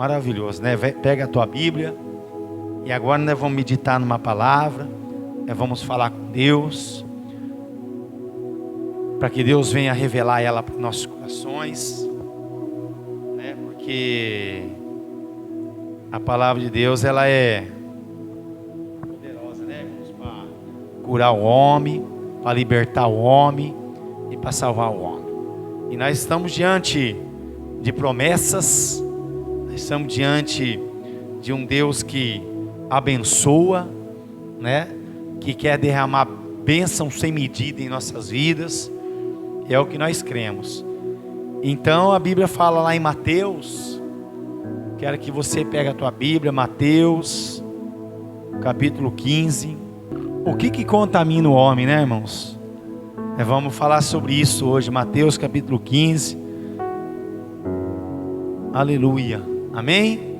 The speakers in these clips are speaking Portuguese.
Maravilhoso, né? Pega a tua Bíblia. E agora nós vamos meditar numa palavra. Nós vamos falar com Deus. Para que Deus venha revelar ela para os nossos corações. Né? Porque a palavra de Deus, ela é poderosa, né? Para curar o homem, para libertar o homem e para salvar o homem. E nós estamos diante de promessas. Nós estamos diante de um Deus que abençoa, né? Que quer derramar bênção sem medida em nossas vidas. É o que nós cremos. Então a Bíblia fala lá em Mateus. Quero que você pegue a tua Bíblia, Mateus, capítulo 15. O que contamina o homem, né, irmãos? Vamos falar sobre isso hoje. Mateus capítulo 15. Aleluia. Amém?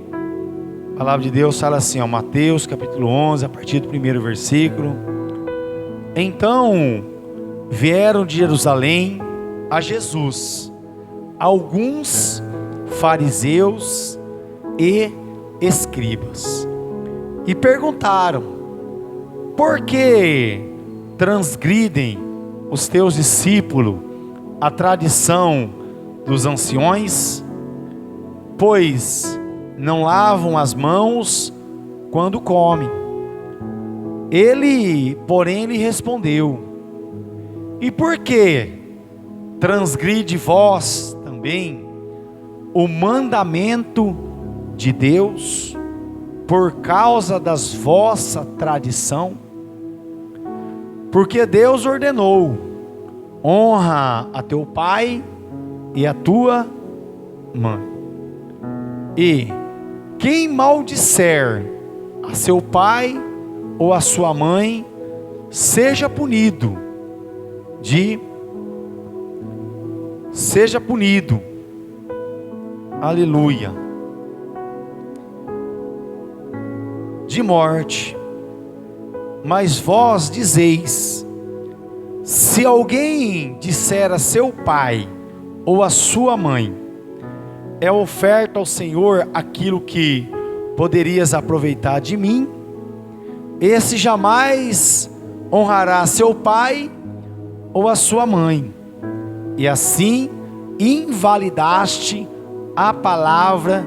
A palavra de Deus fala assim, ó, Mateus capítulo 11, a partir do primeiro versículo. Então vieram de Jerusalém a Jesus alguns fariseus e escribas e perguntaram: por que transgridem os teus discípulos a tradição dos anciões? Pois não lavam as mãos quando comem. Ele, porém, lhe respondeu: e por que transgride vós também o mandamento de Deus por causa das vossa tradição? Porque Deus ordenou: honra a teu pai e a tua mãe. E quem maldisser a seu pai ou a sua mãe, seja punido. Aleluia, de morte. Mas vós dizeis: se alguém disser a seu pai ou a sua mãe, é oferta ao Senhor aquilo que poderias aproveitar de mim, esse jamais honrará seu pai ou a sua mãe, e assim invalidaste a palavra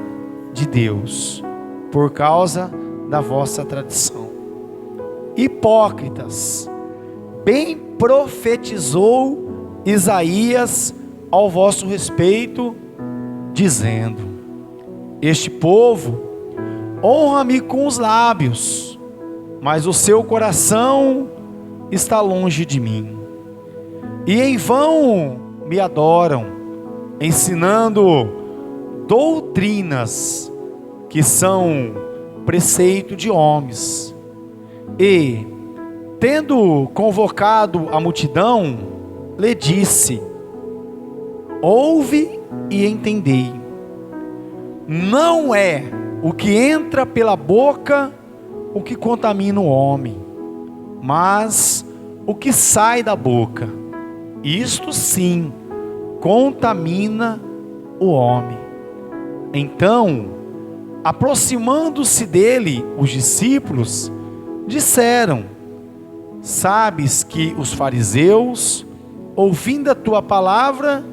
de Deus por causa da vossa tradição. Hipócritas, bem profetizou Isaías ao vosso respeito, dizendo: este povo honra-me com os lábios, mas o seu coração está longe de mim, e em vão me adoram, ensinando doutrinas que são preceito de homens. E, tendo convocado a multidão, lhe disse: ouve e entendei. Não é o que entra pela boca o que contamina o homem, mas o que sai da boca, isto sim contamina o homem. Então, aproximando-se dele, os discípulos disseram: sabes que os fariseus, ouvindo a tua palavra,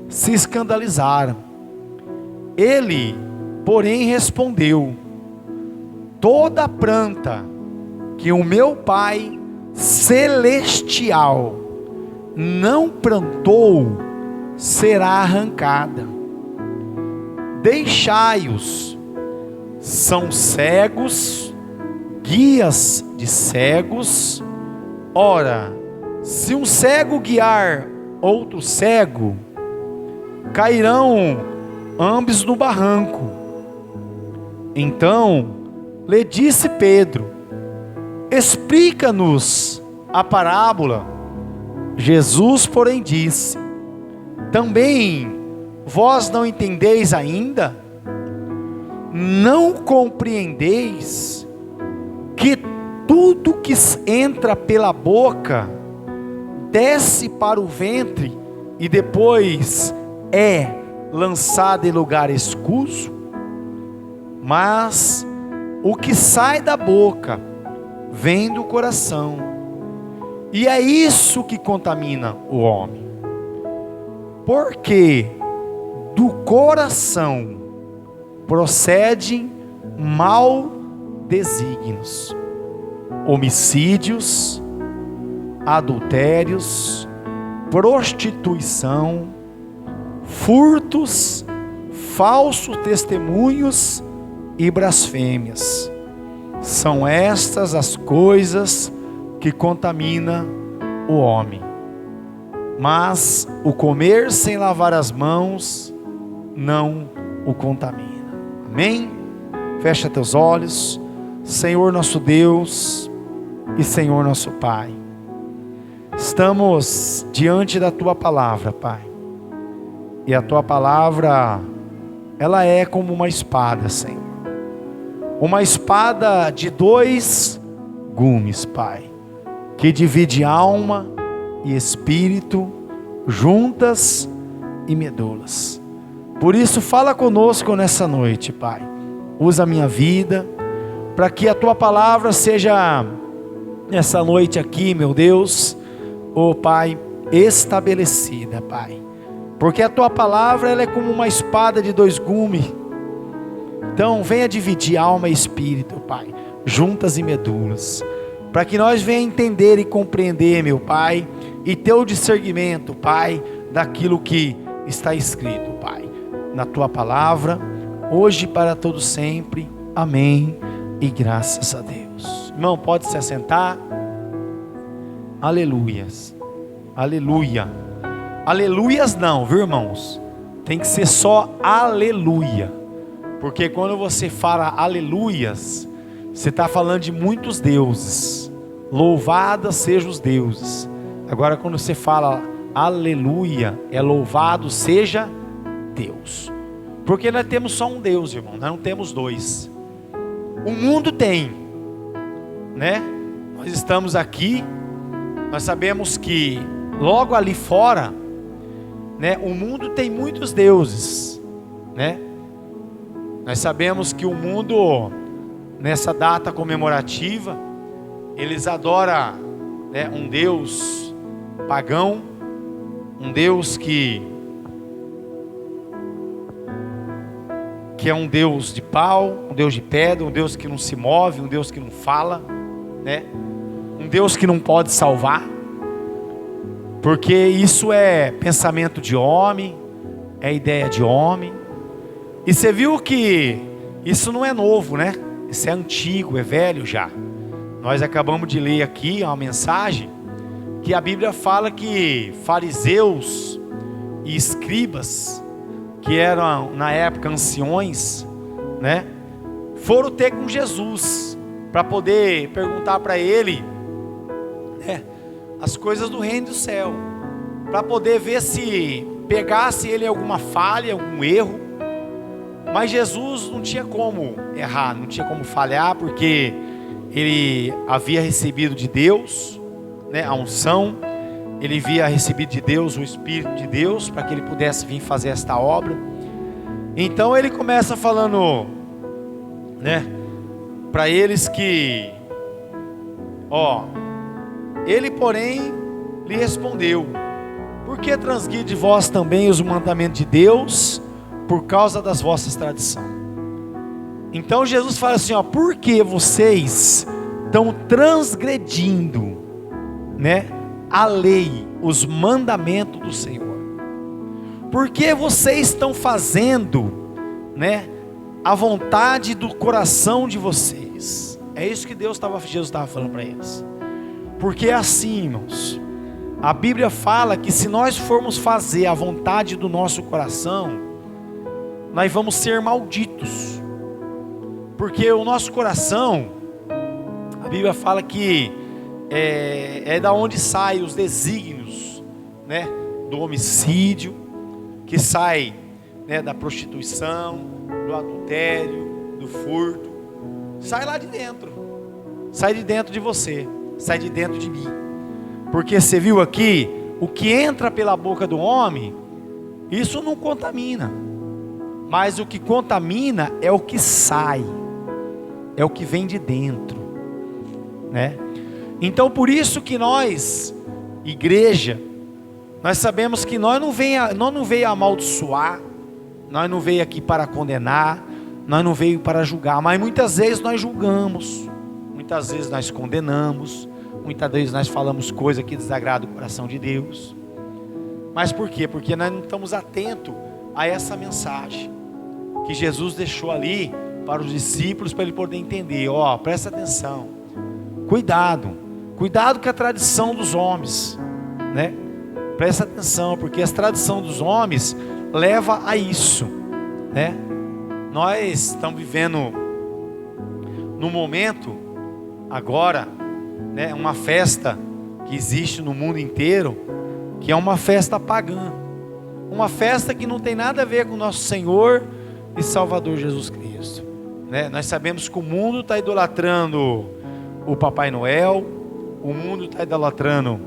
se escandalizaram. Ele, porém, respondeu: toda planta que o meu Pai celestial não plantou será arrancada. Deixai-os, são cegos, guias de cegos. Ora, se um cego guiar outro cego, cairão ambos no barranco. Então lhe disse Pedro: explica-nos a parábola. Jesus, porém, disse: também vós não entendeis ainda? Não compreendeis que tudo que entra pela boca desce para o ventre e depois é lançado em lugar escuso? mas o que sai da boca vem do coração, e é isso que contamina o homem, porque do coração procedem maus desígnios, homicídios, adultérios, prostituição, furtos, falsos testemunhos e blasfêmias. São estas as coisas que contaminam o homem. Mas o comer sem lavar as mãos não o contamina. Amém? Fecha teus olhos. Senhor nosso Deus e Senhor nosso Pai, estamos diante da Tua palavra, Pai. E a Tua palavra, ela é como uma espada, Senhor. Uma espada de 2 gumes, Pai, que divide alma e espírito, juntas e medulas. Por isso, fala conosco nessa noite, Pai. Usa a minha vida, para que a Tua palavra seja, nessa noite aqui, meu Deus, ó Pai, estabelecida, Pai. Porque a Tua palavra, ela é como uma espada de 2 gumes. Então, venha dividir alma e espírito, Pai, juntas e medulas, para que nós venha entender e compreender, meu Pai, e ter o discernimento, Pai, daquilo que está escrito, Pai, na Tua palavra, hoje e para todo sempre. Amém e graças a Deus. Irmão, pode se assentar. Aleluias, aleluia. Aleluias não, viu, irmãos? Tem que ser só aleluia, porque quando você fala aleluias, você está falando de muitos deuses. Louvados sejam os deuses. Agora quando você fala aleluia, é louvado seja Deus. Porque nós temos só um Deus, irmão, nós não temos 2. O mundo tem, né? Nós estamos aqui, nós sabemos que logo ali fora, né, o mundo tem muitos deuses, né? Nós sabemos que o mundo, nessa data comemorativa, eles adoram, né, um Deus pagão, um Deus que é um Deus de pau, um Deus de pedra, um Deus que não se move, um Deus que não fala, né? Um Deus que não pode salvar, porque isso é pensamento de homem, é ideia de homem. E você viu que isso não é novo, né? Isso é antigo, é velho já. Nós acabamos de ler aqui uma mensagem que a Bíblia fala que fariseus e escribas, que eram na época anciões, né, foram ter com Jesus para poder perguntar para ele, né, as coisas do reino do céu, para poder ver se pegasse ele em alguma falha, algum erro. Mas Jesus não tinha como errar, não tinha como falhar, porque ele havia recebido de Deus, né, a unção. Ele havia recebido de Deus o Espírito de Deus, para que ele pudesse vir fazer esta obra. Então ele começa falando, né, para eles que, ele porém lhe respondeu: por que transgride vós também os mandamentos de Deus, por causa das vossas tradições? Então Jesus fala assim, por que vocês estão transgredindo, né, a lei, os mandamentos do Senhor? Por que vocês estão fazendo, né, a vontade do coração de vocês? É isso que Jesus estava falando para eles. Porque é assim, irmãos, a Bíblia fala que se nós formos fazer a vontade do nosso coração, nós vamos ser malditos. Porque o nosso coração, a Bíblia fala que é da onde saem os desígnios, né, do homicídio, que sai, né, da prostituição, do adultério, do furto. Sai lá de dentro. Sai de dentro de você. Sai de dentro de mim. Porque você viu aqui, o que entra pela boca do homem, isso não contamina. mas o que contamina é o que sai, é o que vem de dentro, né? Então por isso que nós, igreja, nós sabemos que nós não veio amaldiçoar, nós não veio aqui para condenar, nós não veio para julgar, mas muitas vezes nós julgamos, muitas vezes nós condenamos, muitas vezes nós falamos coisa que desagrada o coração de Deus. Mas por quê? Porque nós não estamos atentos a essa mensagem que Jesus deixou ali para os discípulos, para ele poder entender. Ó, presta atenção, cuidado com a tradição dos homens, né? Presta atenção, porque a tradição dos homens leva a isso, né? Nós estamos vivendo no momento agora, né, uma festa que existe no mundo inteiro, que é uma festa pagã, uma festa que não tem nada a ver com o nosso Senhor e Salvador Jesus Cristo, né? Nós sabemos que o mundo está idolatrando o Papai Noel, o mundo está idolatrando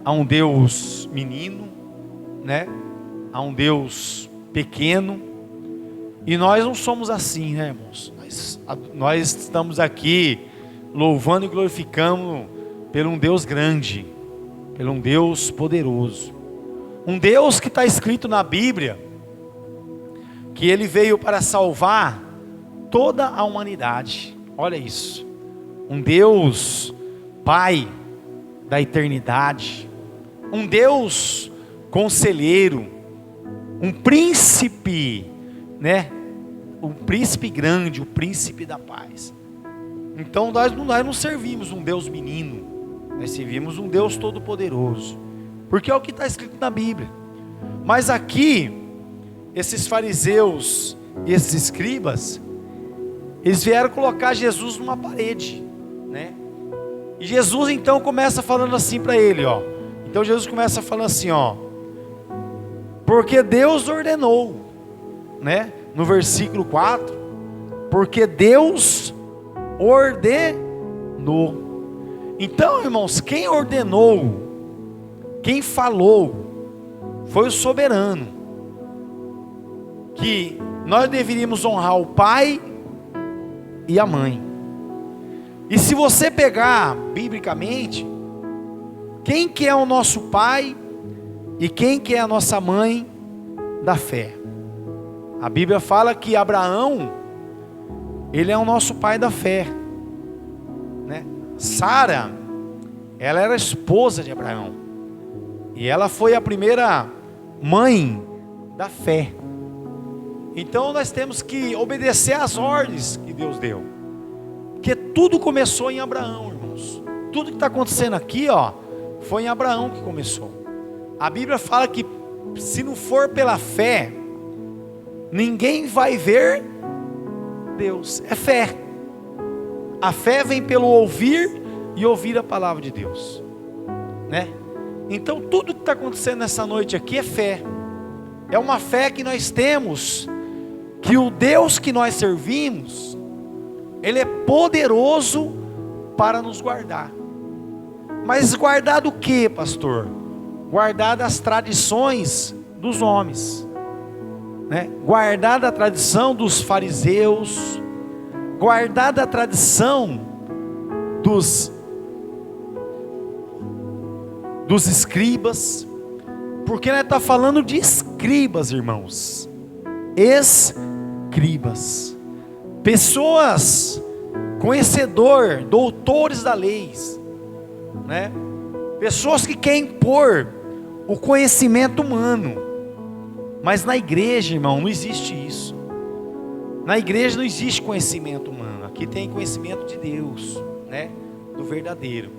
a um Deus menino, né? A um Deus pequeno, e nós não somos assim, né, irmãos? Nós estamos aqui louvando e glorificando por um Deus grande, por um Deus poderoso, um Deus que está escrito na Bíblia, que Ele veio para salvar toda a humanidade. Olha isso, um Deus Pai da eternidade, um Deus conselheiro, um príncipe, né? Um príncipe grande, o príncipe da paz. Então nós não servimos um Deus menino, nós servimos um Deus todo poderoso, porque é o que está escrito na Bíblia. Mas aqui, esses fariseus e esses escribas, eles vieram colocar Jesus numa parede, né? E Jesus então começa falando assim para ele, ó. Então Jesus começa falando assim, ó: porque Deus ordenou, né? No versículo 4, porque Deus ordenou. Então, irmãos, quem ordenou, quem falou, foi o soberano, que nós deveríamos honrar o pai e a mãe. E se você pegar biblicamente, quem que é o nosso pai e quem que é a nossa mãe da fé? A Bíblia fala que Abraão, ele é o nosso pai da fé, né? Sara, ela era esposa de Abraão, e ela foi a primeira mãe da fé. Então nós temos que obedecer às ordens que Deus deu, porque tudo começou em Abraão, irmãos. Tudo que está acontecendo aqui, ó, foi em Abraão que começou. A Bíblia fala que se não for pela fé, ninguém vai ver Deus. É fé. A fé vem pelo ouvir e ouvir a palavra de Deus, né? Então tudo que está acontecendo nessa noite aqui é fé. É uma fé que nós temos, que o Deus que nós servimos, Ele é poderoso para nos guardar. Mas guardar do que, pastor? Guardar das tradições dos homens, né? Guardar da tradição dos fariseus, guardar da tradição dos escribas, porque nós estamos falando de escribas, irmãos. Escribas, pessoas conhecedor, doutores da lei, né? Pessoas que querem impor o conhecimento humano. Mas na igreja, irmão, não existe isso. Na igreja não existe conhecimento humano. Aqui tem conhecimento de Deus, né? Do verdadeiro.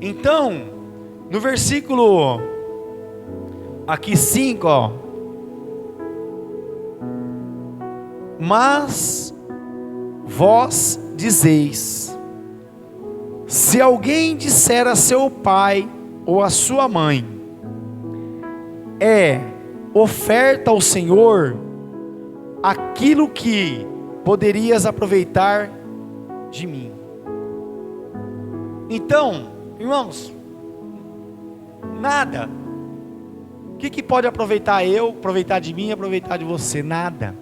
Então, no versículo aqui 5, ó: mas vós dizeis, se alguém disser a seu pai ou a sua mãe, é oferta ao Senhor aquilo que poderias aproveitar de mim. Então, irmãos, nada. O que pode aproveitar eu, aproveitar de mim, aproveitar de você? Nada.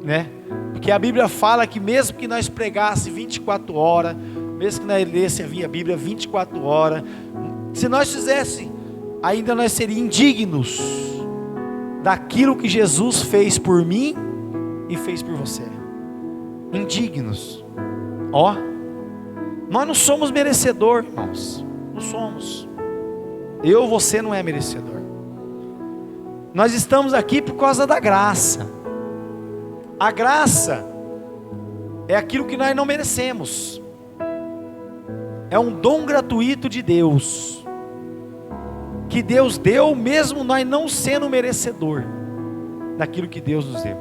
né? Porque a Bíblia fala que mesmo que nós pregássemos 24 horas, mesmo que nós lêssemos a Bíblia 24 horas, se nós fizéssemos, ainda nós seríamos indignos daquilo que Jesus fez por mim e fez por você. Indignos. Ó, nós não somos merecedor, irmãos. Não somos. Você não é merecedor. Nós estamos aqui por causa da graça. A graça é aquilo que nós não merecemos. É um dom gratuito de Deus, que Deus deu, mesmo nós não sendo merecedor daquilo que Deus nos deu.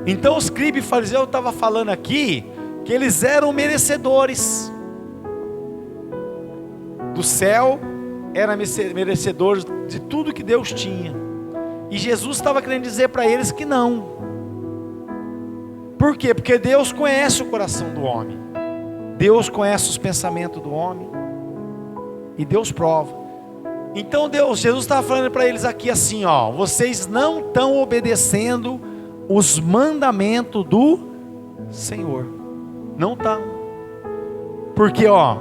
Então os escribas e fariseus estavam falando aqui que eles eram merecedores do céu, eram merecedores de tudo que Deus tinha. E Jesus estava querendo dizer para eles que não. Por quê? Porque Deus conhece o coração do homem. Deus conhece os pensamentos do homem. E Deus prova. Então Jesus estava falando para eles aqui assim, ó: vocês não estão obedecendo os mandamentos do Senhor. Não estão. Porque, ó,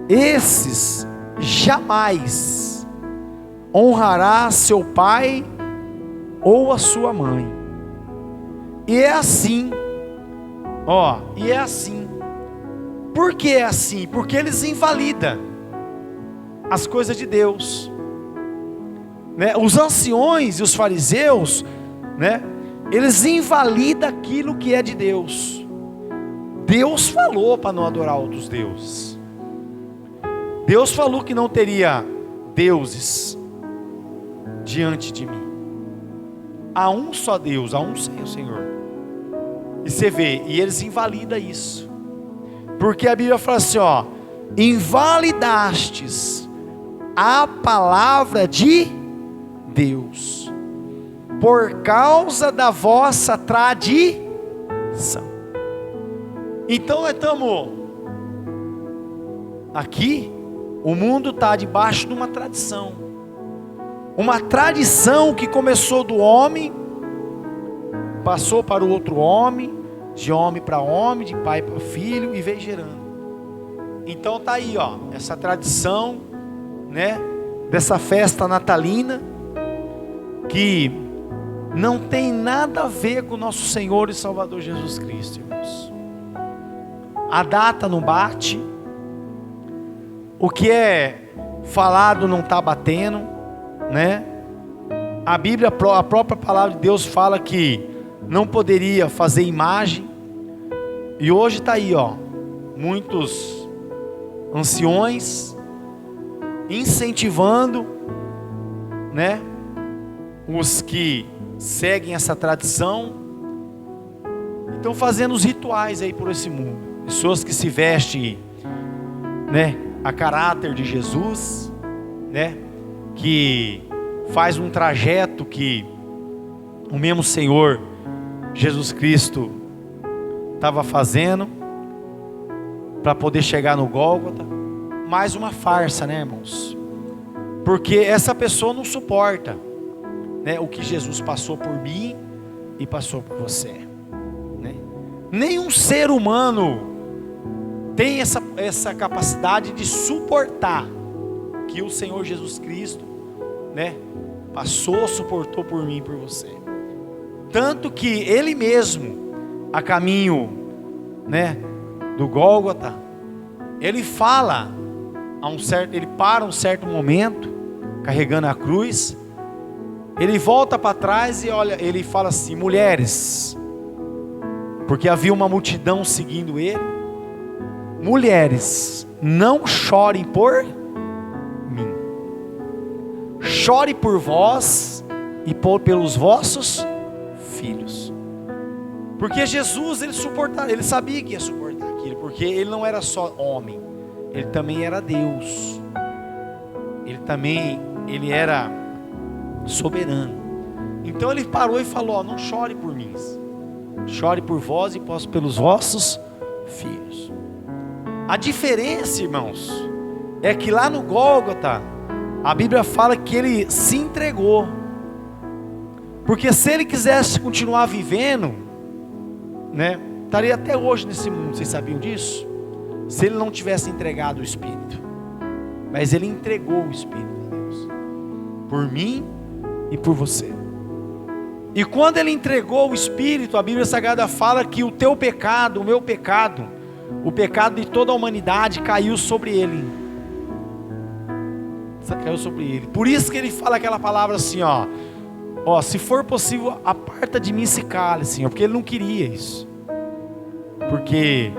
esses jamais honrará seu pai ou a sua mãe. E é assim, ó, e é assim. Por que é assim? Porque eles invalidam as coisas de Deus, né? Os anciões e os fariseus, né? Eles invalidam aquilo que é de Deus. Deus falou para não adorar outros deuses. Deus falou que não teria deuses diante de mim. Há um só Deus, há um Senhor. E você vê, e eles invalidam isso. Porque a Bíblia fala assim, ó: invalidastes a palavra de Deus por causa da vossa tradição. Então nós estamos aqui, o mundo está debaixo de uma tradição. Uma tradição que começou do homem, passou para o outro homem, de homem para homem, de pai para filho, e veio gerando. Então tá aí, ó, essa tradição, né, dessa festa natalina, que não tem nada a ver com o nosso Senhor e Salvador Jesus Cristo, irmãos. A data não bate, o que é falado não está batendo, né? A Bíblia, a própria palavra de Deus fala que não poderia fazer imagem. E hoje está aí, ó, muitos anciões incentivando, né, os que seguem essa tradição, estão fazendo os rituais aí por esse mundo. Pessoas que se vestem, né, a caráter de Jesus, né, que faz um trajeto que o mesmo Senhor Jesus Cristo estava fazendo para poder chegar no Gólgota. Mais uma farsa, né, irmãos? Porque essa pessoa não suporta, né, o que Jesus passou por mim e passou por você, né? Nenhum ser humano tem essa capacidade de suportar que o Senhor Jesus Cristo, né, suportou por mim e por você. Tanto que Ele mesmo, a caminho, né, do Gólgota, Ele fala, Ele para um certo momento, carregando a cruz, Ele volta para trás e olha, Ele fala assim: mulheres, porque havia uma multidão seguindo Ele, mulheres, não chorem por mim, chore por vós e pelos vossos filhos. Porque Jesus, ele sabia que ia suportar aquilo, porque Ele não era só homem, Ele também era Deus, Ele era soberano. Então Ele parou e falou: ó, não chore por mim, chore por vós e pelos vossos filhos. A diferença, irmãos, é que lá no Gólgota, a Bíblia fala que Ele se entregou. Porque se ele quisesse continuar vivendo, né, estaria até hoje nesse mundo. Vocês sabiam disso? Se ele não tivesse entregado o Espírito. Mas ele entregou o Espírito de Deus por mim e por você. E quando ele entregou o Espírito, a Bíblia Sagrada fala que o teu pecado, o meu pecado, o pecado de toda a humanidade caiu sobre ele. Caiu sobre ele. Por isso que ele fala aquela palavra assim, ó, se for possível, aparta de mim esse cálice, Senhor, porque ele não queria isso. Porque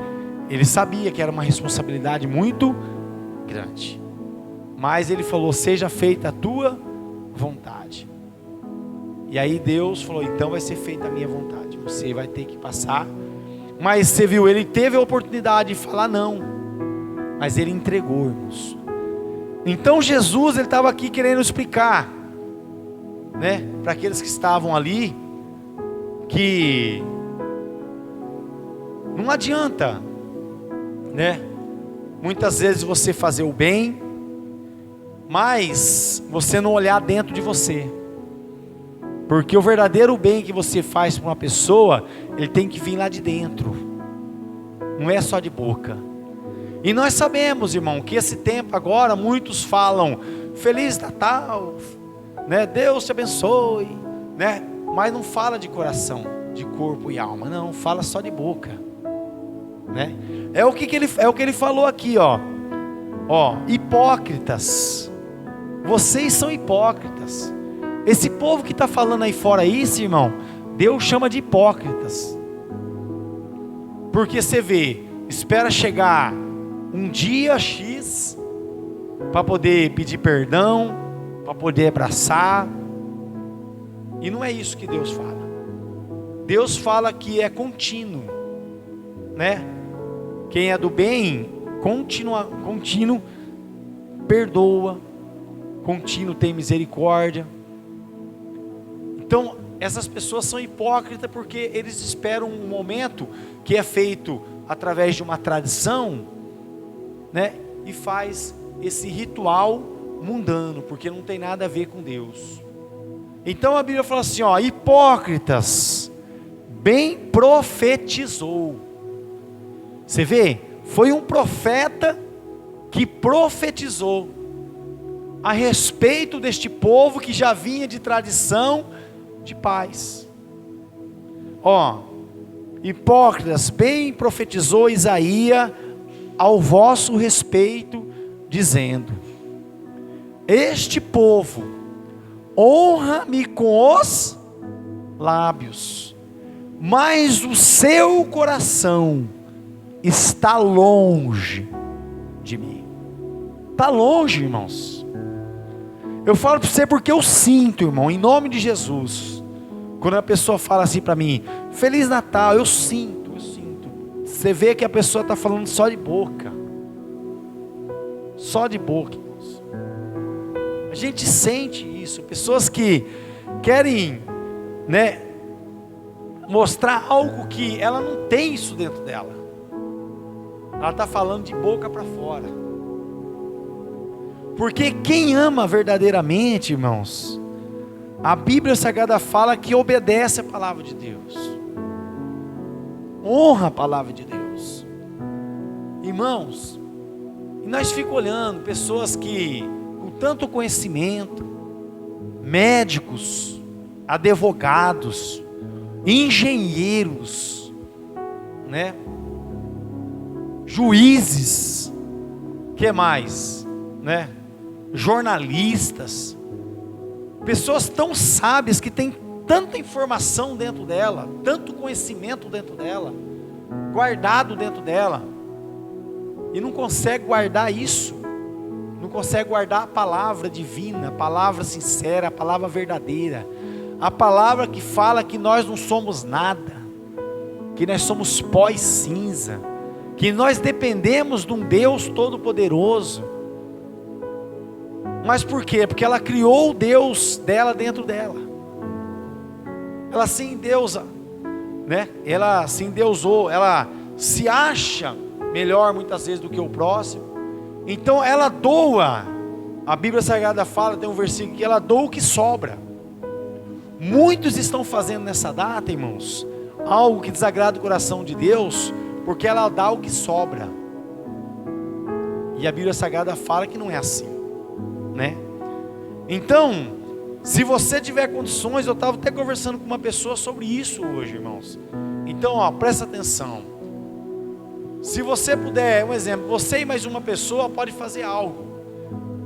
ele sabia que era uma responsabilidade muito grande. Mas ele falou: seja feita a tua vontade. E aí Deus falou: então vai ser feita a minha vontade. Você vai ter que passar. Mas você viu, ele teve a oportunidade de falar não. Mas ele entregou, irmãos. Então Jesus, ele estava aqui querendo explicar, né, para aqueles que estavam ali, que não adianta, né, muitas vezes você fazer o bem, mas você não olhar dentro de você. Porque o verdadeiro bem que você faz para uma pessoa, ele tem que vir lá de dentro, não é só de boca. E nós sabemos, irmão, que esse tempo agora, muitos falam Feliz Natal, né? Deus te abençoe, né? Mas não fala de coração, de corpo e alma, não, fala só de boca, né? É o que ele falou aqui, ó, hipócritas, vocês são hipócritas. Esse povo que está falando aí fora isso, irmão, Deus chama de hipócritas. Porque você vê, espera chegar um dia X para poder pedir perdão, para poder abraçar. E não é isso que Deus fala. Deus fala que é contínuo, né? Quem é do bem, contínuo perdoa, contínuo tem misericórdia. Então, essas pessoas são hipócritas porque eles esperam um momento que é feito através de uma tradição, né? E faz esse ritual mundano, porque não tem nada a ver com Deus. Então a Bíblia fala assim, hipócritas, bem profetizou. Você vê? Foi um profeta que profetizou a respeito deste povo que já vinha de tradição de paz. Hipócritas, bem profetizou Isaías ao vosso respeito, dizendo: este povo honra-me com os lábios, mas o seu coração está longe de mim. Está longe, irmãos. Eu falo para você porque eu sinto, irmão, em nome de Jesus. Quando a pessoa fala assim para mim, Feliz Natal, eu sinto. Você vê que a pessoa está falando só de boca. Só de boca, irmãos. A gente sente isso. Pessoas que querem, né, mostrar algo que ela não tem isso dentro dela. Ela está falando de boca para fora. Porque quem ama verdadeiramente, irmãos, a Bíblia Sagrada fala que obedece a palavra de Deus, honra a palavra de Deus. Irmãos, e nós ficamos olhando pessoas que com tanto conhecimento, médicos, advogados, engenheiros, né, juízes, que mais, né, jornalistas, pessoas tão sábias que têm tanta informação dentro dela, tanto conhecimento dentro dela, guardado dentro dela, e não consegue guardar isso, não consegue guardar a palavra divina, a palavra sincera, a palavra verdadeira, a palavra que fala que nós não somos nada, que nós somos pó e cinza, que nós dependemos de um Deus todo-poderoso. Mas por quê? Porque ela criou o Deus dela dentro dela. Ela se endeusa, né? Ela se endeusou, ela se acha melhor muitas vezes do que o próximo. Então ela doa. A Bíblia Sagrada fala, tem um versículo que ela doa o que sobra. Muitos estão fazendo nessa data, irmãos, algo que desagrada o coração de Deus, porque ela dá o que sobra. E a Bíblia Sagrada fala que não é assim, né? Então, se você tiver condições, eu estava até conversando com uma pessoa sobre isso hoje, irmãos. Então, presta atenção. Se você puder, um exemplo, você e mais uma pessoa pode fazer algo,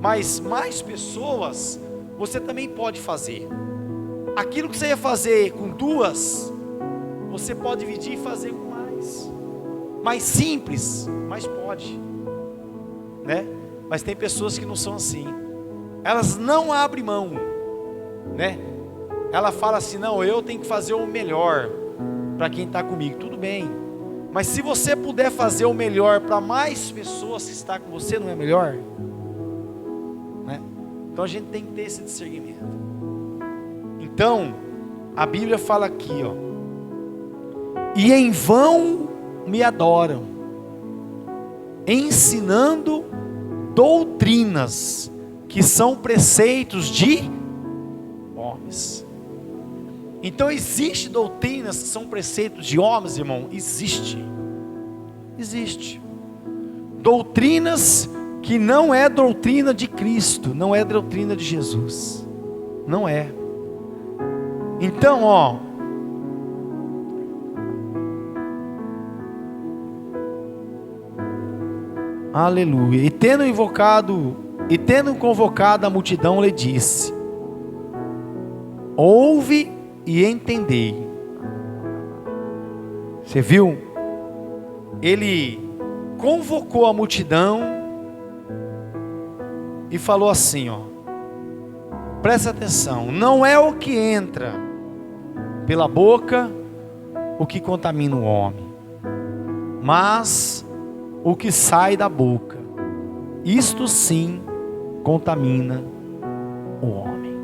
mas mais pessoas você também pode fazer. Aquilo que você ia fazer com duas, você pode dividir e fazer com mais. Mais simples, mas pode, né? Mas tem pessoas que não são assim. Elas não abrem mão, né? Ela fala assim: não, eu tenho que fazer o melhor para quem está comigo. Tudo bem, mas se você puder fazer o melhor para mais pessoas que estão com você, não é melhor? Né? Então a gente tem que ter esse discernimento. Então a Bíblia fala aqui, e em vão me adoram, ensinando doutrinas que são preceitos de homens. Então existe doutrinas que são preceitos de homens, irmão? Existe. Doutrinas que não é doutrina de Cristo, não é doutrina de Jesus, não é. Então, aleluia. E tendo convocado a multidão, lhe disse: ouve e entendei. Você viu? Ele convocou a multidão e falou assim, presta atenção, não é o que entra pela boca o que contamina o homem, mas o que sai da boca, isto sim contamina o homem.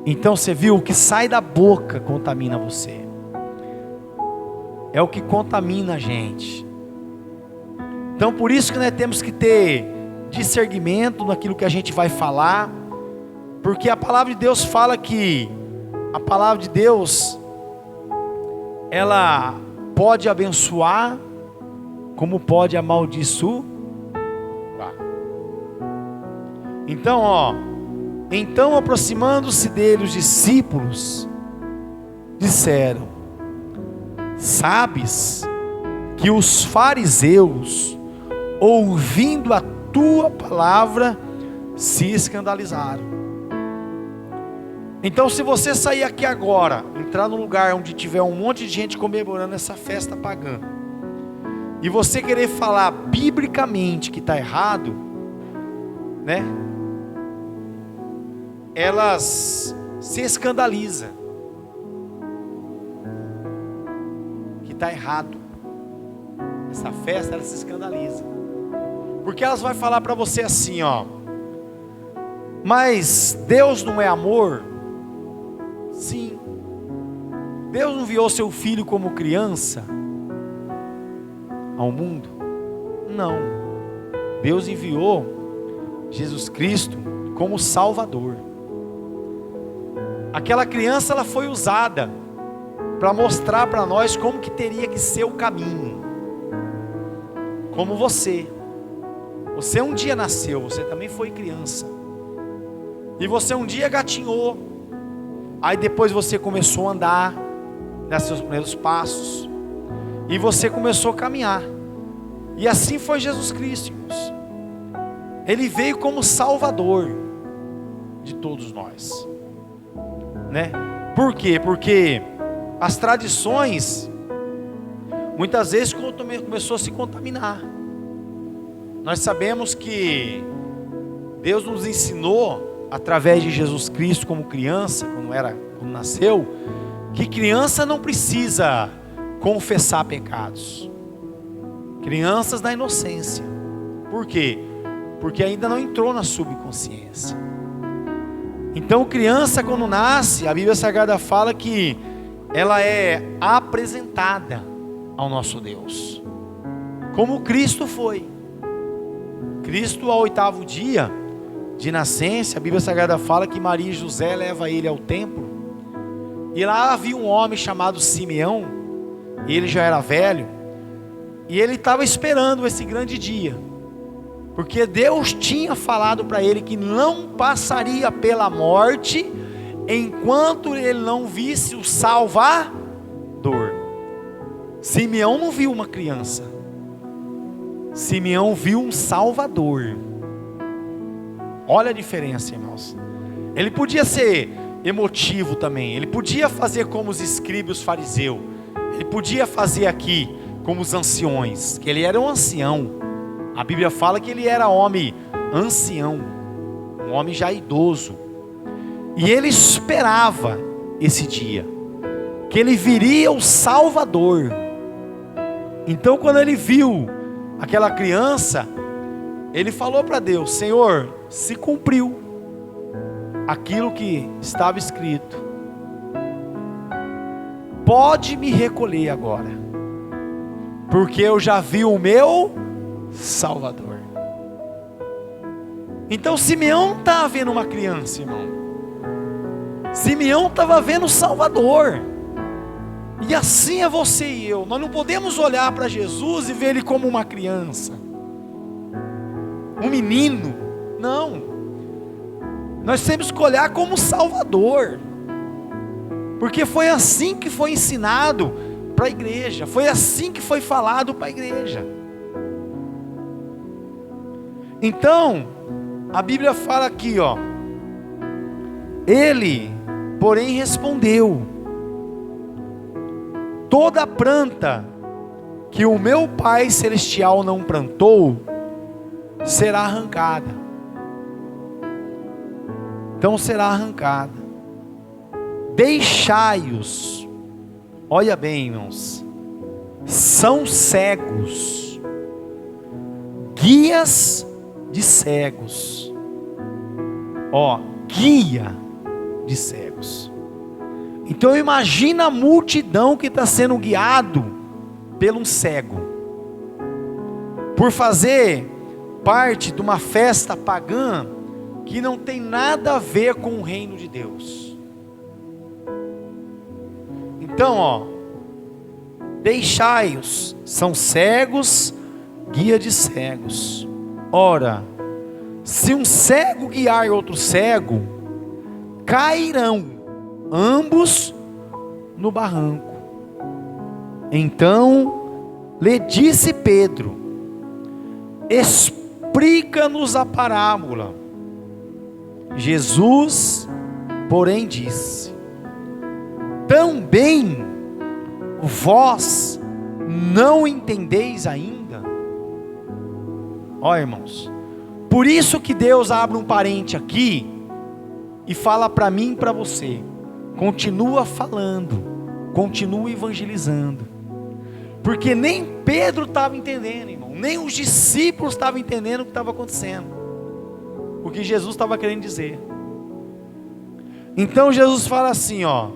Então você viu, o que sai da boca contamina você. É o que contamina a gente. Então por isso que nós temos que ter discernimento naquilo que a gente vai falar. Porque a palavra de Deus fala que a palavra de Deus, ela pode abençoar, como pode amaldiçoar. Então aproximando-se dele os discípulos, disseram: sabes que os fariseus, ouvindo a tua palavra, se escandalizaram. Então se você sair aqui agora, entrar num lugar onde tiver um monte de gente comemorando essa festa pagã, e você querer falar biblicamente que está errado, né? Elas se escandalizam que está errado. Essa festa, ela se escandaliza, porque elas vão falar para você assim, mas Deus não é amor? Sim. Deus não enviou seu filho como criança ao mundo? Não. Deus enviou Jesus Cristo como Salvador. Aquela criança, ela foi usada para mostrar para nós como que teria que ser o caminho. Como você um dia nasceu, você também foi criança, e você um dia gatinhou, aí depois você começou a andar, dar seus primeiros passos, e você começou a caminhar, e assim foi Jesus Cristo, irmãos. Ele veio como Salvador de todos nós, né? Por quê? Porque as tradições muitas vezes começou a se contaminar. Nós sabemos que Deus nos ensinou através de Jesus Cristo como criança, quando nasceu, que criança não precisa confessar pecados. Crianças na inocência. Por quê? Porque ainda não entrou na subconsciência. Então criança, quando nasce, a Bíblia Sagrada fala que ela é apresentada ao nosso Deus, como Cristo foi. Cristo, ao 8º dia de nascença, a Bíblia Sagrada fala que Maria e José levam ele ao templo, E lá havia um homem chamado Simeão, e ele já era velho, e ele estava esperando esse grande dia, porque Deus tinha falado para ele que não passaria pela morte, enquanto ele não visse o Salvador. Simeão não viu uma criança, Simeão viu um Salvador. Olha a diferença, irmãos. Ele podia ser emotivo também, ele podia fazer como os escribas, os fariseus, ele podia fazer aqui como os anciões, que ele era um ancião. A Bíblia fala que ele era homem ancião, um homem já idoso, e ele esperava esse dia, que ele viria o Salvador. Então quando ele viu aquela criança, ele falou para Deus: Senhor, se cumpriu aquilo que estava escrito, pode me recolher agora, porque eu já vi o meu Salvador. Então Simeão não estava vendo uma criança, irmão, Simeão estava vendo o Salvador. E assim é você e eu. Nós não podemos olhar para Jesus e ver ele como uma criança, um menino. Não, nós temos que olhar como Salvador, porque foi assim que foi ensinado para a igreja, foi assim que foi falado para a igreja. Então a Bíblia fala aqui, ó, ele porém respondeu: toda planta que o meu Pai Celestial não plantou, será arrancada. Então será arrancada. Deixai-os, olha bem, irmãos, são cegos, guias de cegos, ó, guia de cegos. Então imagina a multidão que está sendo guiado por um cego, por fazer parte de uma festa pagã que não tem nada a ver com o reino de Deus. Então, ó, deixai-os, são cegos, guia de cegos. Ora, se um cego guiar outro cego, cairão ambos no barranco. Então lhe disse Pedro: explica-nos a parábola. Jesus, porém, disse: também vós não entendeis ainda? Ó, irmãos, por isso que Deus abre um parente aqui e fala para mim e para você: continua falando, continua evangelizando, porque nem Pedro estava entendendo, irmão, nem os discípulos estavam entendendo o que estava acontecendo, o que Jesus estava querendo dizer. Então Jesus fala assim, ó: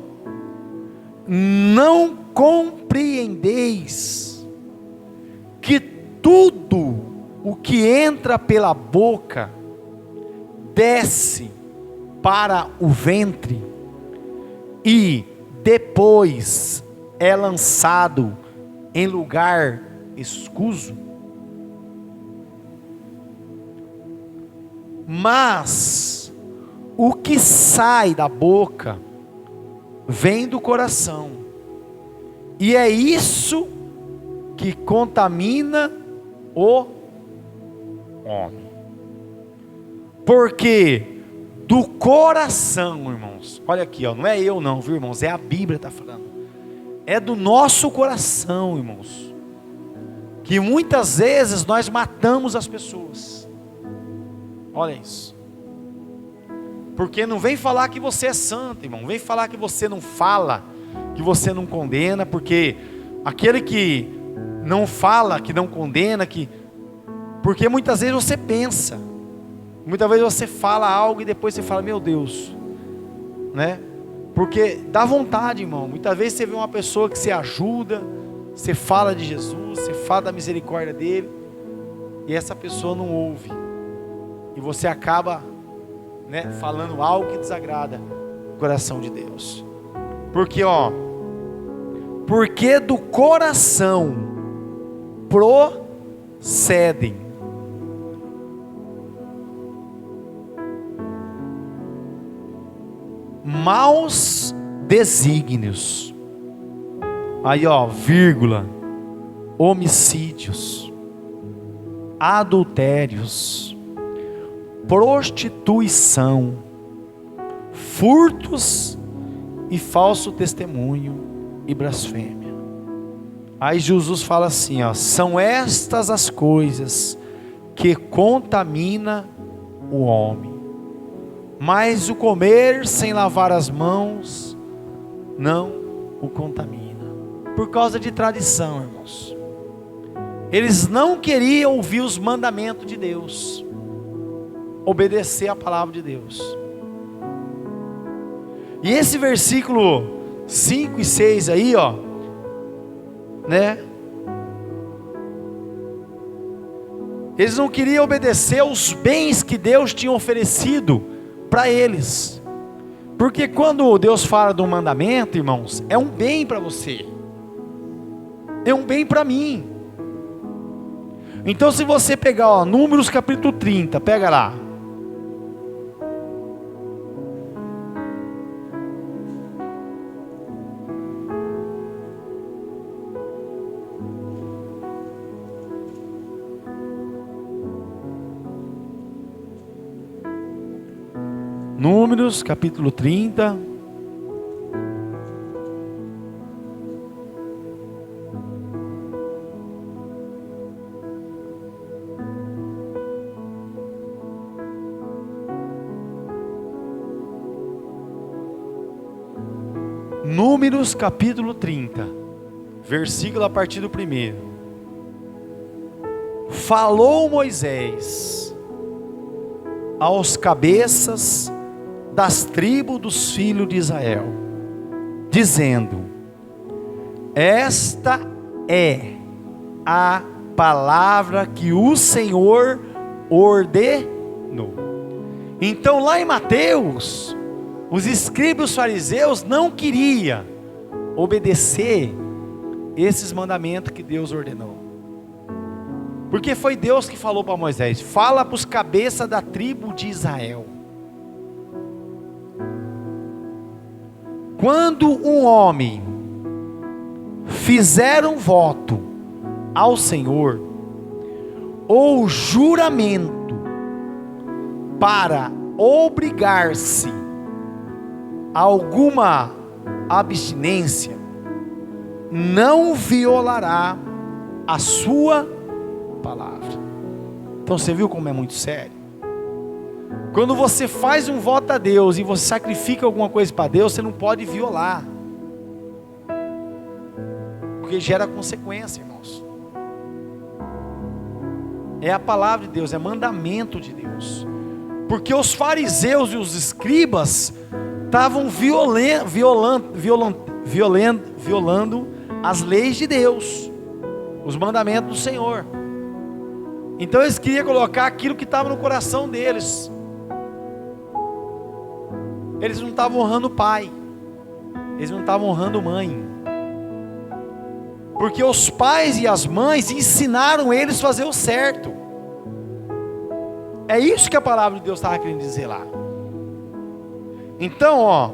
não compreendeis que tudo o que entra pela boca desce para o ventre e depois é lançado em lugar escuso? Mas o que sai da boca vem do coração, e é isso que contamina o homem. Porque do coração, irmãos, olha aqui, ó, não é eu não, viu, irmãos, é a Bíblia que está falando, é do nosso coração, irmãos, que muitas vezes nós matamos as pessoas. Olha isso. Porque não vem falar que você é santo, irmão, vem falar que você não fala, que você não condena, porque aquele que não fala, que não condena, porque muitas vezes você pensa, muitas vezes você fala algo e depois você fala: meu Deus, né? Porque dá vontade, irmão. Muitas vezes você vê uma pessoa que você ajuda, você fala de Jesus, você fala da misericórdia dele, e essa pessoa não ouve, e você acaba, né, falando algo que desagrada o coração de Deus. Porque do coração procedem maus desígnios, aí vírgula, homicídios, adultérios, prostituição, furtos e falso testemunho e blasfêmia. Aí Jesus fala assim, são estas as coisas que contamina o homem, mas o comer sem lavar as mãos não o contamina. Por causa de tradição, irmãos. Eles não queriam ouvir os mandamentos de Deus, obedecer a palavra de Deus. E esse versículo 5 e 6 aí, né? Eles não queriam obedecer aos bens que Deus tinha oferecido para eles. Porque quando Deus fala de um mandamento, irmãos, é um bem para você, é um bem para mim. Então se você pegar Números capítulo 30, pega lá. Números capítulo 30. Números capítulo 30, versículo a partir do 1. Falou Moisés aos cabeças das tribos dos filhos de Israel, dizendo: esta é a palavra que o Senhor ordenou. Então lá em Mateus, os escribas e os fariseus não queriam obedecer esses mandamentos que Deus ordenou, porque foi Deus que falou para Moisés: fala para os cabeças da tribo de Israel. Quando um homem fizer um voto ao Senhor, ou juramento para obrigar-se a alguma abstinência, não violará a sua palavra. Então você viu como é muito sério? Quando você faz um voto a Deus e você sacrifica alguma coisa para Deus, você não pode violar, porque gera consequência, irmãos. É a palavra de Deus, é mandamento de Deus. Porque os fariseus e os escribas estavam violando as leis de Deus, os mandamentos do Senhor. Então eles queriam colocar aquilo que estava no coração deles. Eles não estavam honrando o pai, eles não estavam honrando mãe, porque os pais e as mães ensinaram eles a fazer o certo. É isso que a palavra de Deus estava querendo dizer lá. Então,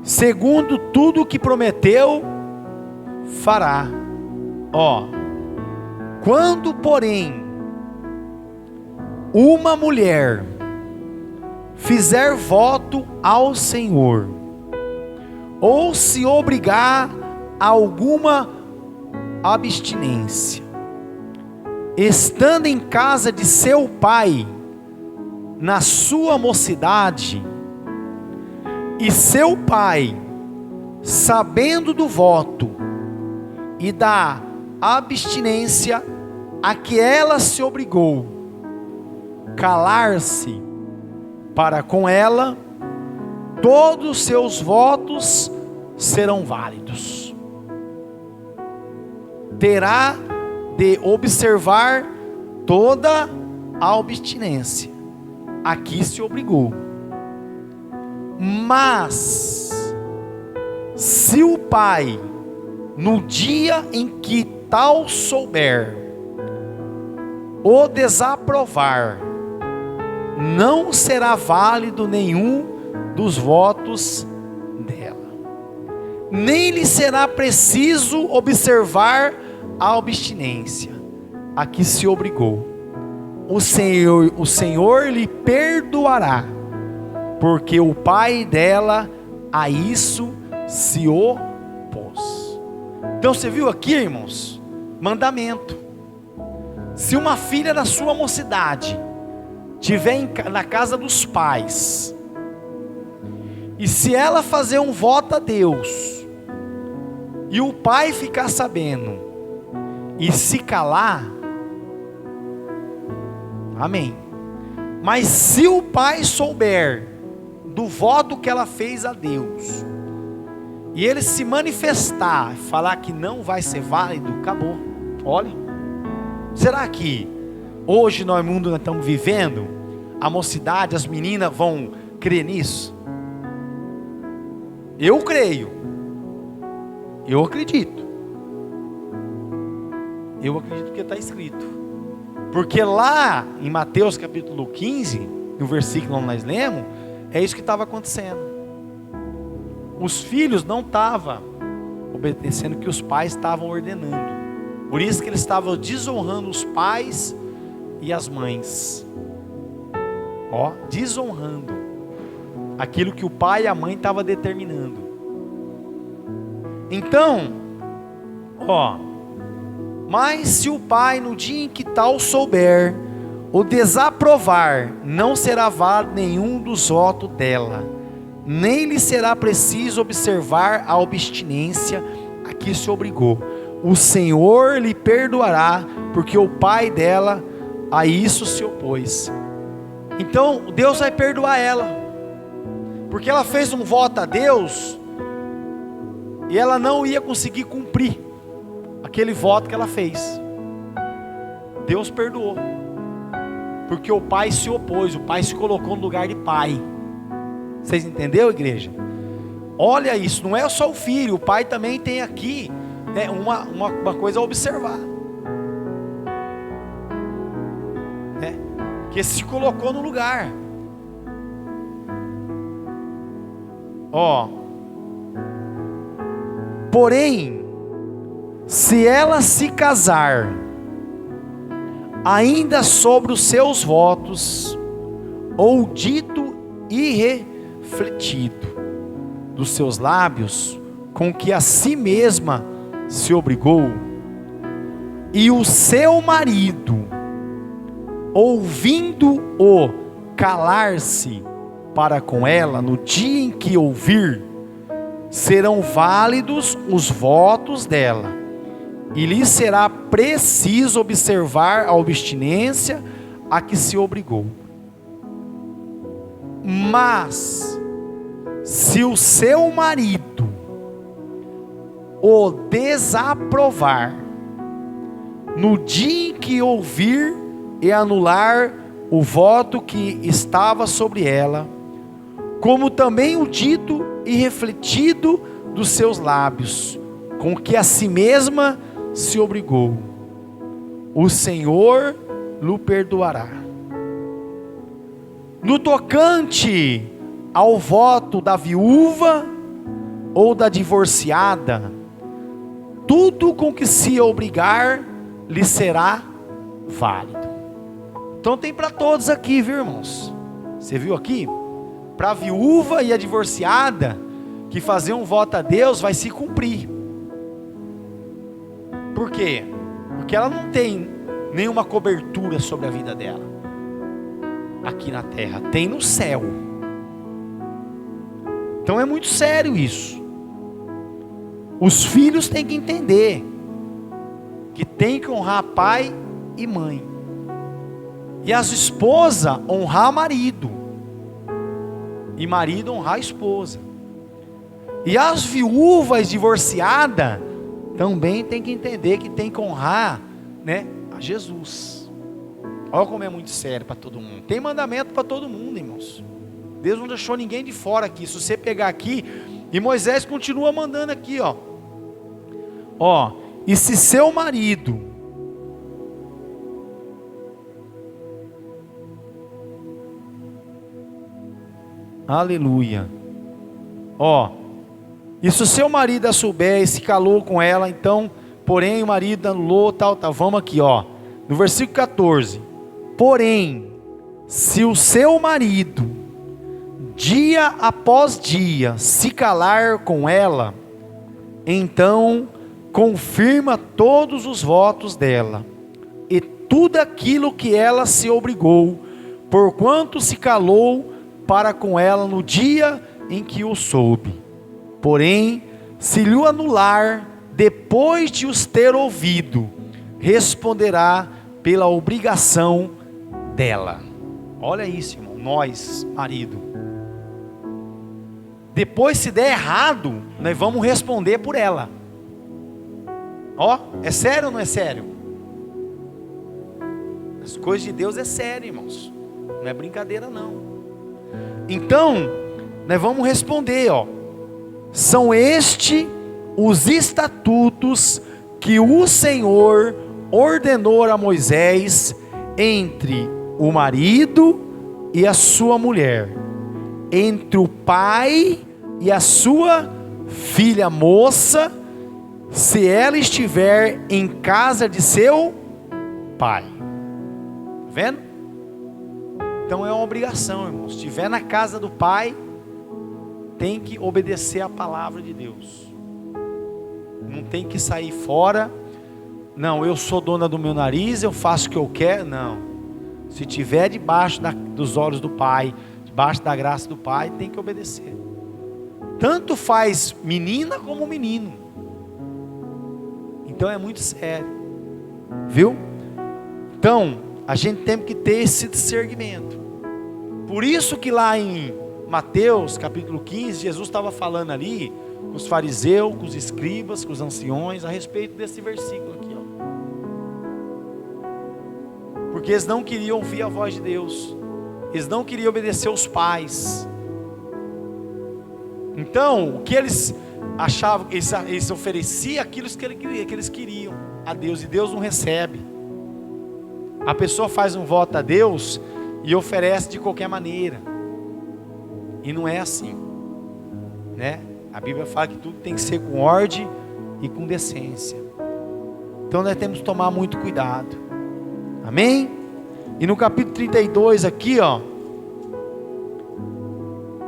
segundo tudo o que prometeu, fará. Quando, porém, uma mulher fizer voto ao Senhor, ou se obrigar a alguma abstinência, estando em casa de seu pai, na sua mocidade, e seu pai, sabendo do voto e da abstinência a que ela se obrigou, calar-se para com ela, todos os seus votos serão válidos. Terá de observar toda a abstinência a que se obrigou. Mas, se o pai, no dia em que tal souber, o desaprovar, não será válido nenhum dos votos dela, nem lhe será preciso observar a abstinência a que se obrigou. O Senhor lhe perdoará, porque o pai dela a isso se opôs. Então você viu aqui, irmãos, mandamento. Se uma filha da sua mocidade estiver na casa dos pais, e se ela fazer um voto a Deus, e o pai ficar sabendo, e se calar, amém. Mas se o pai souber do voto que ela fez a Deus, e ele se manifestar, falar que não vai ser válido, acabou. Olha, será que hoje no mundo nós estamos vivendo, a mocidade, as meninas vão crer nisso? Eu creio, eu acredito que está escrito, porque lá em Mateus capítulo 15, no versículo onde nós lemos, é isso que estava acontecendo. Os filhos não estavam obedecendo o que os pais estavam ordenando, por isso que eles estavam desonrando os pais e as mães, desonrando aquilo que o pai e a mãe estavam determinando. Então, mas se o pai no dia em que tal souber, o desaprovar, não será válido nenhum dos votos dela, nem lhe será preciso observar a abstinência a que se obrigou. O Senhor lhe perdoará, porque o pai dela a isso se opôs. Então Deus vai perdoar ela, porque ela fez um voto a Deus, e ela não ia conseguir cumprir aquele voto que ela fez. Deus perdoou, porque o pai se opôs, o pai se colocou no lugar de pai. Vocês entenderam, igreja? Olha isso, não é só o filho, o pai também tem aqui, né, uma coisa a observar, né? Que se colocou no lugar. Porém, se ela se casar, ainda sobre os seus votos, ou dito irrefletido dos seus lábios, com que a si mesma se obrigou, e o seu marido, ouvindo-o calar-se para com ela, no dia em que ouvir, serão válidos os votos dela, e lhe será preciso observar a abstinência a que se obrigou. Mas, se o seu marido o desaprovar, no dia em que ouvir e anular o voto que estava sobre ela, como também o dito e refletido dos seus lábios, com que a si mesma se obrigou, o Senhor lhe perdoará. No tocante ao voto da viúva ou da divorciada, tudo com que se obrigar lhe será válido. Então tem para todos aqui, viu, irmãos? Você viu aqui? Para a viúva e a divorciada que fazer um voto a Deus vai se cumprir. Por quê? Porque ela não tem nenhuma cobertura sobre a vida dela aqui na terra, tem no céu. Então é muito sério isso. Os filhos têm que entender que tem que honrar pai e mãe, e as esposas honrar marido, e marido honrar a esposa, e as viúvas divorciadas também tem que entender que tem que honrar, né, a Jesus. Olha como é muito sério para todo mundo. Tem mandamento para todo mundo, irmãos. Deus não deixou ninguém de fora aqui. Se você pegar aqui, e Moisés continua mandando aqui, ó. Ó, e se seu marido aleluia, ó, e se o seu marido a souber e se calou com ela, então, porém o marido anulou, tal, vamos aqui, ó, no versículo 14, porém, se o seu marido, dia após dia, se calar com ela, então, confirma todos os votos dela, e tudo aquilo que ela se obrigou, porquanto se calou para com ela no dia em que o soube. Porém, se lhe anular, depois de os ter ouvido, responderá pela obrigação dela. Olha isso, irmão, nós, marido. Depois, se der errado, nós vamos responder por ela. Ó, é sério ou não é sério? As coisas de Deus é sério, irmãos. Não é brincadeira não. Então, nós vamos responder, ó. São estes os estatutos que o Senhor ordenou a Moisés entre o marido e a sua mulher, entre o pai e a sua filha moça, se ela estiver em casa de seu pai. Tá vendo? Então é uma obrigação, irmãos. Se estiver na casa do pai, tem que obedecer a palavra de Deus. Não tem que sair fora. Não, eu sou dona do meu nariz, eu faço o que eu quero. Não. Se estiver debaixo dos olhos do pai, debaixo da graça do pai, tem que obedecer. Tanto faz menina como menino. Então é muito sério. Viu? Então, a gente tem que ter esse discernimento. Por isso que lá em Mateus capítulo 15, Jesus estava falando ali com os fariseus, com os escribas, com os anciões, a respeito desse versículo aqui, ó. Porque eles não queriam ouvir a voz de Deus, eles não queriam obedecer os pais. Então, o que eles achavam, eles ofereciam aquilo que eles queriam a Deus, e Deus não recebe. A pessoa faz um voto a Deus e oferece de qualquer maneira, e não é assim, né? A Bíblia fala que tudo tem que ser com ordem e com decência. Então nós temos que tomar muito cuidado. Amém? E no capítulo 32 aqui, ó,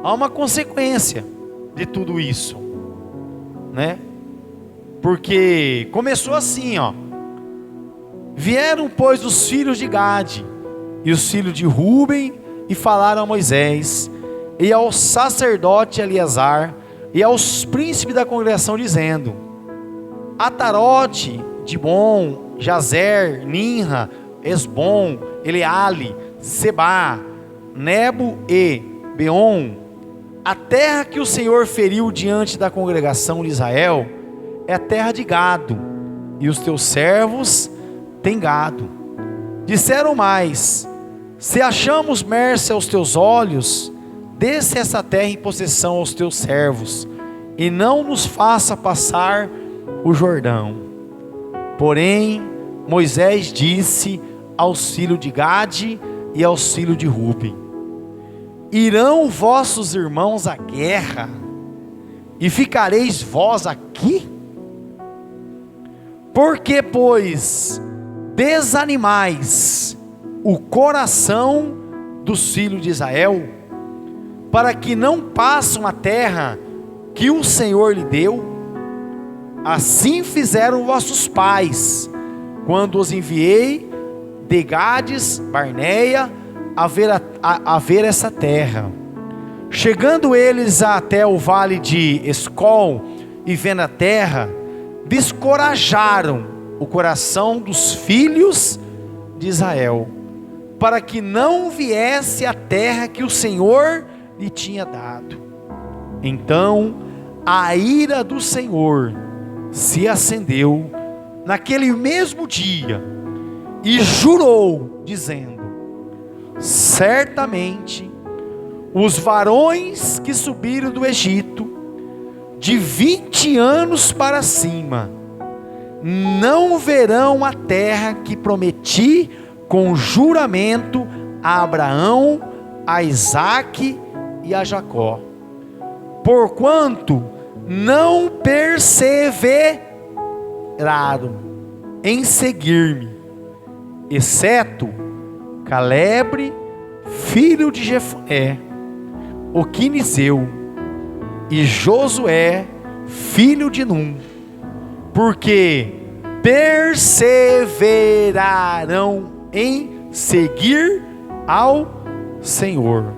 há uma consequência de tudo isso, né? Porque começou assim, ó. Vieram, pois, os filhos de Gade e os filhos de Ruben e falaram a Moisés e ao sacerdote Eleazar e aos príncipes da congregação, dizendo: Atarote, Dibon, Jazer, Ninra, Esbom, Eleale, Sebá, Nebo e Beon, a terra que o Senhor feriu diante da congregação de Israel é terra de gado, e os teus servos têm gado. Disseram mais: se achamos mercê aos teus olhos, desce essa terra em possessão aos teus servos, e não nos faça passar o Jordão. Porém, Moisés disse aos filhos de Gade e aos filhos de Ruben: irão vossos irmãos à guerra, e ficareis vós aqui? Porque, pois, desanimais o coração dos filhos de Israel, para que não passem a terra que o Senhor lhe deu? Assim fizeram vossos pais, quando os enviei de Gades, Barneia, a ver essa terra. Chegando eles até o vale de Escol, e vendo a terra, descorajaram o coração dos filhos de Israel, para que não viesse a terra que o Senhor lhe tinha dado. Então a ira do Senhor se acendeu naquele mesmo dia, e jurou, dizendo: certamente os varões que subiram do Egito, de 20 anos para cima, não verão a terra que prometi com juramento a Abraão, a Isaque e a Jacó, porquanto não perseveraram em seguir-me, exceto Calebe, filho de Jefoné, o quinizeu, e Josué, filho de Num, porque perseverarão em seguir ao Senhor.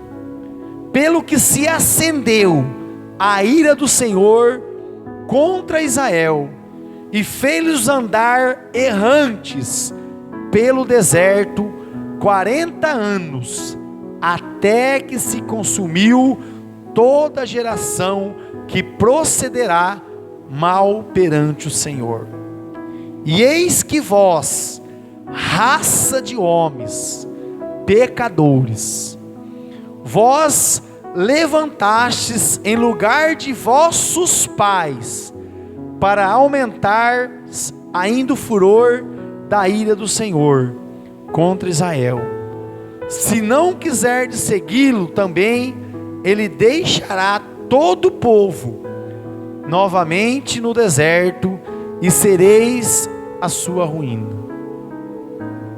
Pelo que se acendeu a ira do Senhor contra Israel, e fez-los andar errantes pelo deserto 40 anos, até que se consumiu toda geração que procederá mal perante o Senhor. E eis que vós, raça de homens pecadores, vós levantastes em lugar de vossos pais, para aumentar ainda o furor da ira do Senhor contra Israel. Se não quiserdes segui-lo também, ele deixará todo o povo novamente no deserto, e sereis a sua ruína.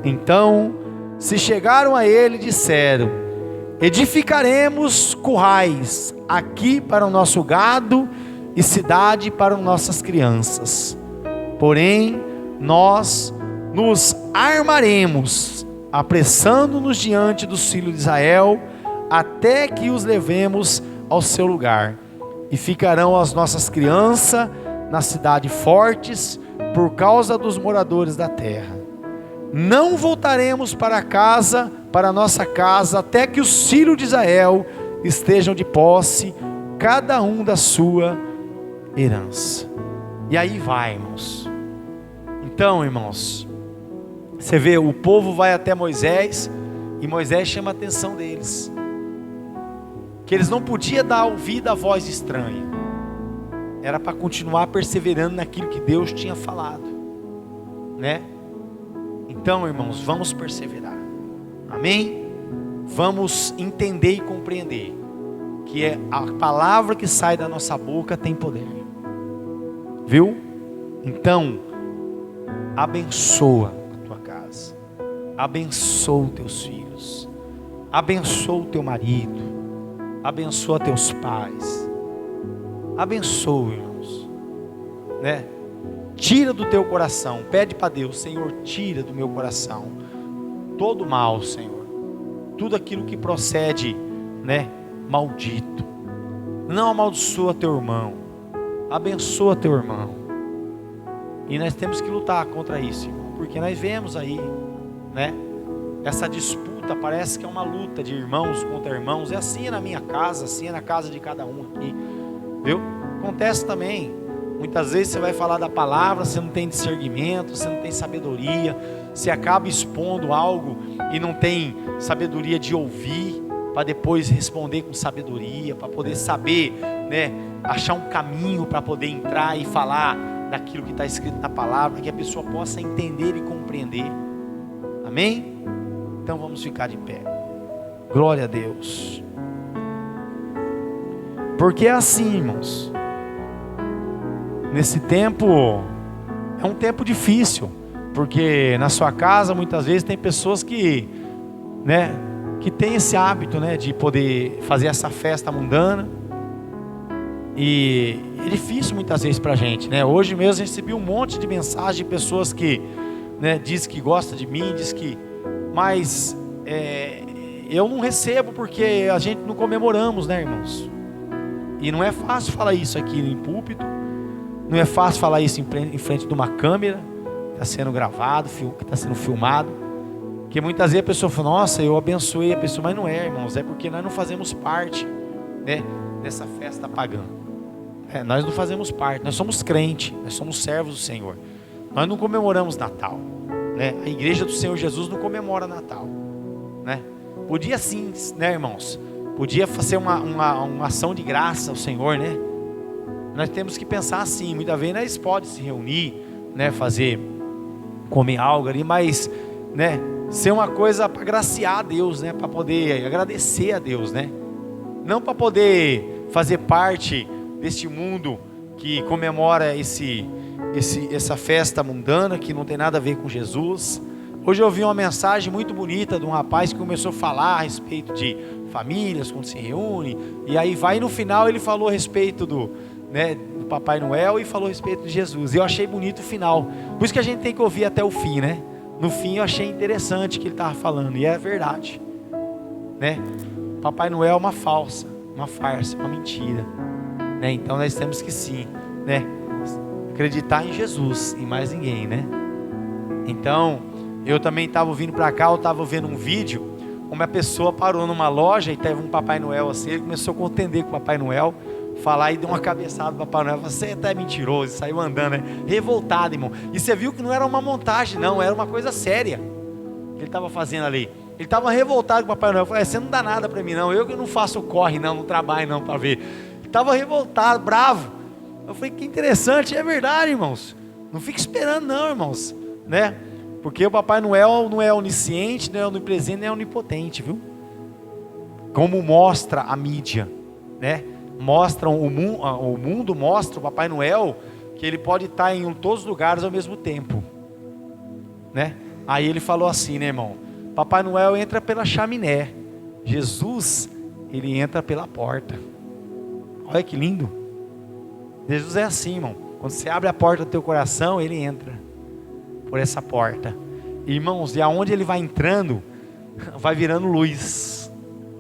Então se chegaram a ele e disseram: edificaremos currais aqui para o nosso gado, e cidade para nossas crianças. Porém, nós nos armaremos, apressando-nos diante dos filhos de Israel, até que os levemos ao seu lugar. E ficarão as nossas crianças na cidade fortes, por causa dos moradores da terra. Não voltaremos para casa, para nossa casa, até que os filhos de Israel estejam de posse, cada um da sua herança. E aí vai, irmãos. Então, irmãos, você vê, o povo vai até Moisés, e Moisés chama a atenção deles, que eles não podiam dar ouvido à voz estranha, era para continuar perseverando naquilo que Deus tinha falado, né? Então, irmãos, vamos perseverar, amém? Vamos entender e compreender que a palavra que sai da nossa boca tem poder, viu? Então, abençoa a tua casa, abençoa os teus filhos, abençoa o teu marido, abençoa teus pais, abençoa, irmãos, né? Tira do teu coração, pede para Deus: Senhor, tira do meu coração todo mal, Senhor, tudo aquilo que procede, né, maldito. Não amaldiçoa teu irmão, abençoa teu irmão. E nós temos que lutar contra isso, irmão, porque nós vemos aí, né, essa disputa, parece que é uma luta de irmãos contra irmãos. É assim na minha casa, assim é na casa de cada um aqui, viu? Acontece também, muitas vezes você vai falar da palavra, você não tem discernimento, você não tem sabedoria, você acaba expondo algo e não tem sabedoria de ouvir, para depois responder com sabedoria, para poder saber, né, achar um caminho para poder entrar e falar daquilo que está escrito na palavra, que a pessoa possa entender e compreender, amém? Então vamos ficar de pé, glória a Deus, porque é assim, irmãos, nesse tempo, é um tempo difícil, porque na sua casa muitas vezes tem pessoas que, né, que tem esse hábito, né, de poder fazer essa festa mundana, e é difícil muitas vezes para a gente, né? Hoje mesmo eu recebi um monte de mensagens de pessoas que, né, diz que gosta de mim, diz que, mas eu não recebo porque a gente não comemoramos, né, irmãos? E não é fácil falar isso aqui em púlpito, não é fácil falar isso em frente de uma câmera que está sendo gravado, que está sendo filmado, que muitas vezes a pessoa fala: nossa, eu abençoei a pessoa, mas não é, irmãos, é porque nós não fazemos parte, né, dessa festa pagã. Nós não fazemos parte, nós somos crentes, nós somos servos do Senhor, nós não comemoramos Natal, né? A igreja do Senhor Jesus não comemora Natal, né? Podia sim, né, irmãos? podia fazer uma ação de graça ao Senhor, né? Nós temos que pensar assim, muitas vezes nós podemos se reunir, né, comer algo ali, mas, né, ser uma coisa para agraciar a Deus, né, para poder agradecer a Deus, né? Não para poder fazer parte deste mundo que comemora essa festa mundana que não tem nada a ver com Jesus. Hoje eu ouvi uma mensagem muito bonita de um rapaz que começou a falar a respeito de famílias quando se reúne, e aí vai no final ele falou a respeito do Papai Noel e falou a respeito de Jesus. Eu achei bonito o final, por isso que a gente tem que ouvir até o fim, né? No fim eu achei interessante o que ele estava falando, e é verdade, né? Papai Noel é uma falsa, uma farsa, uma mentira, né? Então nós temos que sim, né, acreditar em Jesus e mais ninguém, né? Então eu também estava vindo para cá, eu estava vendo um vídeo, uma pessoa parou numa loja e teve um Papai Noel assim, ele começou a contender com o Papai Noel, falar e deu uma cabeçada do Papai Noel, você até é mentiroso, saiu andando, né? Revoltado, irmão. E você viu que não era uma montagem não, era uma coisa séria que ele estava fazendo ali. Ele estava revoltado com o Papai Noel, falou, você não dá nada para mim não, eu que não faço corre não trabalho não para ver. Ele estava revoltado, bravo. Eu falei, que interessante, é verdade, irmãos. Não fique esperando não, irmãos, né? Porque o Papai Noel não é onisciente, não é onipresente, não é onipotente, viu? Como mostra a mídia, né? O mundo mostra o Papai Noel que ele pode estar em todos os lugares ao mesmo tempo, né? Aí ele falou assim, né, irmão? Papai Noel entra pela chaminé, Jesus, ele entra pela porta. Olha que lindo. Jesus é assim, irmão. Quando você abre a porta do teu coração, ele entra por essa porta. Irmãos, e aonde ele vai entrando, vai virando luz,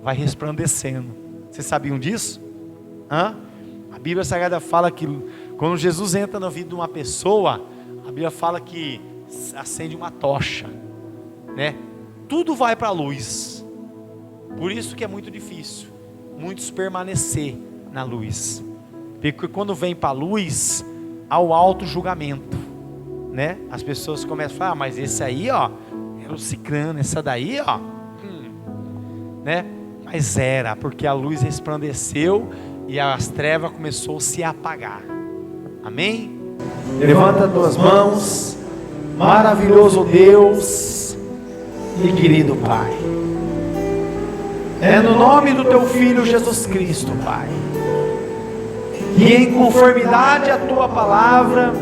vai resplandecendo. Vocês sabiam disso? A Bíblia Sagrada fala que quando Jesus entra na vida de uma pessoa, a Bíblia fala que acende uma tocha, né? Tudo vai para a luz. Por isso que é muito difícil muitos permanecer na luz, porque quando vem para a luz há o auto julgamento, né? As pessoas começam a falar, mas esse aí, ó, era o cicrano, essa daí, ó, né? Mas era, porque a luz resplandeceu e as trevas começou a se apagar. Amém? Levanta as tuas mãos, maravilhoso Deus e querido Pai. É no nome do teu Filho Jesus Cristo, Pai, que em conformidade à tua palavra,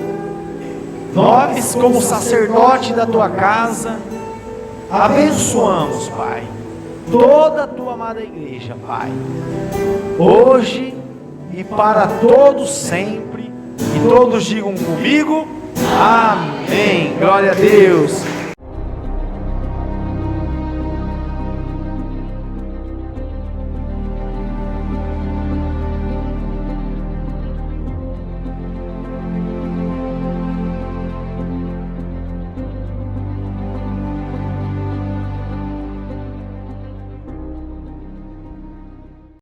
nós como sacerdote da tua casa, abençoamos, Pai, toda a tua amada igreja, Pai, hoje e para todos sempre, e todos digam comigo, amém, glória a Deus.